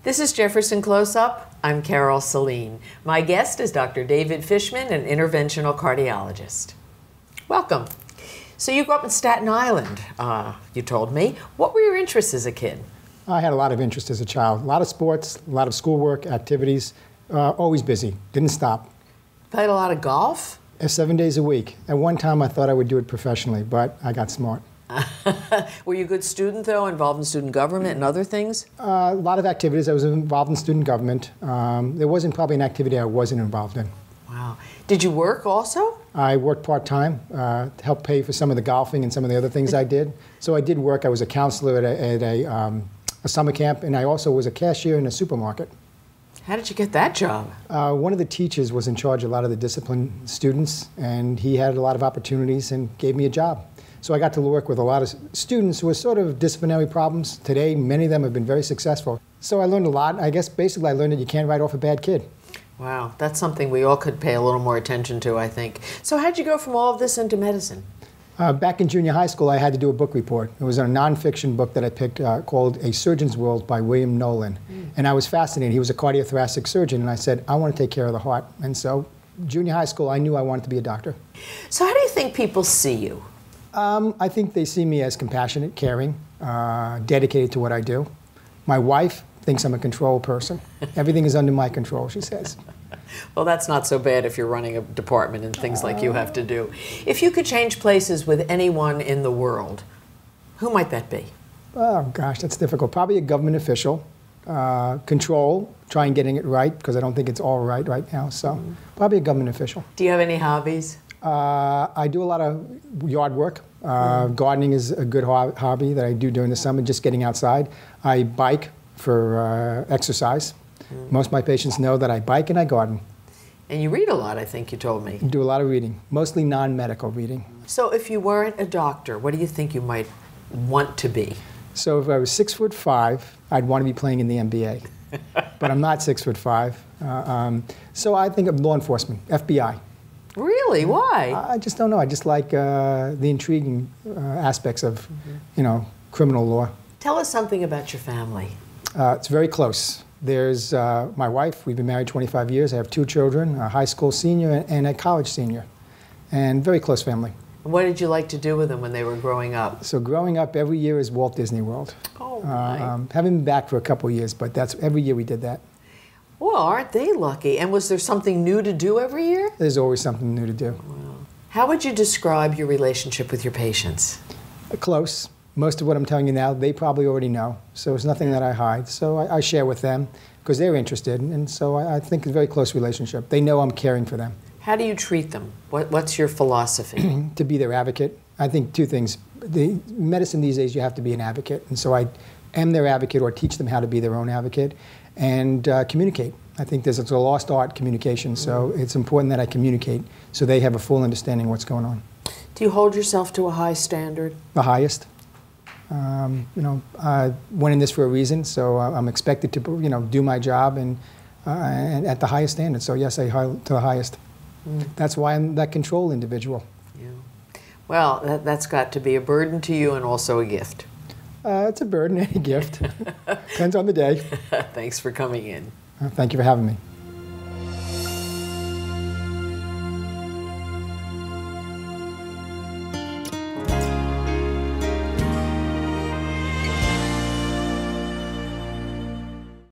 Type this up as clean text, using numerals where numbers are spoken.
This is Jefferson Close-Up. I'm Carol Saline. My guest is Dr. David Fishman, an interventional cardiologist. Welcome. So you grew up in Staten Island, you told me. What were your interests as a kid? I had a lot of interest as a child. A lot of sports, a lot of schoolwork, activities, always busy, didn't stop. Played a lot of golf? 7 days a week. At one time I thought I would do it professionally, but I got smart. Were you a good student, though, involved in student government and other things? A lot of activities. I was involved in student government. There wasn't probably an activity I wasn't involved in. Wow. Did you work also? I worked part-time to help pay for some of the golfing and some of the other things I did. So I did work. I was a counselor at a summer camp, and I also was a cashier in a supermarket. How did you get that job? One of the teachers was in charge of a lot of the disciplined students, and he had a lot of opportunities and gave me a job. So I got to work with a lot of students who were sort of disciplinary problems. Today, many of them have been very successful. So I learned a lot. I guess basically I learned that you can't write off a bad kid. Wow, that's something we all could pay a little more attention to, I think. So how'd you go from all of this into medicine? Back in junior high school, I had to do a book report. It was a nonfiction book that I picked called A Surgeon's World by William Nolan. And I was fascinated. He was a cardiothoracic surgeon, and I said, I want to take care of the heart. And so junior high school, I knew I wanted to be a doctor. So how do you think people see you? I think they see me as compassionate, caring, dedicated to what I do. My wife thinks I'm a control person. Everything is under my control, she says. Well, that's not so bad if you're running a department and things like you have to do. If you could change places with anyone in the world, who might that be? Oh, gosh, that's difficult. Probably a government official. Control, try and getting it right, because I don't think it's all right now. So probably a government official. Do you have any hobbies? I do a lot of yard work. Gardening is a good hobby that I do during the summer, just getting outside. I bike for exercise. Most of my patients know that I bike and I garden. And you read a lot, I think you told me. I do a lot of reading, mostly non-medical reading. So if you weren't a doctor, what do you think you might want to be? So if I was 6'5", I'd want to be playing in the NBA. But I'm not 6'5". So I think of law enforcement, FBI. Really? Why? I just don't know. I just like the intriguing aspects of, criminal law. Tell us something about your family. It's very close. There's my wife. We've been married 25 years. I have 2 children, a high school senior and a college senior, and very close family. What did you like to do with them when they were growing up? So growing up, every year is Walt Disney World. Oh, right. Haven't been back for a couple of years, but every year we did that. Well, aren't they lucky? And was there something new to do every year? There's always something new to do. Wow. How would you describe your relationship with your patients? Close. Most of what I'm telling you now, they probably already know. So it's nothing that I hide. So I share with them because they're interested. And so I think it's a very close relationship. They know I'm caring for them. How do you treat them? What's your philosophy? To be their advocate. I think 2 things. The medicine these days, you have to be an advocate. And so I am their advocate or teach them how to be their own advocate. And communicate. I think it's a lost art, communication. So it's important that I communicate so they have a full understanding of what's going on. Do you hold yourself to a high standard? The highest. I went in this for a reason, so I'm expected to, do my job and at the highest standard. So yes, I hold to the highest. That's why I'm that control individual. Yeah. Well, that's got to be a burden to you and also a gift. It's a burden and a gift. Depends on the day. Thanks for coming in. Thank you for having me.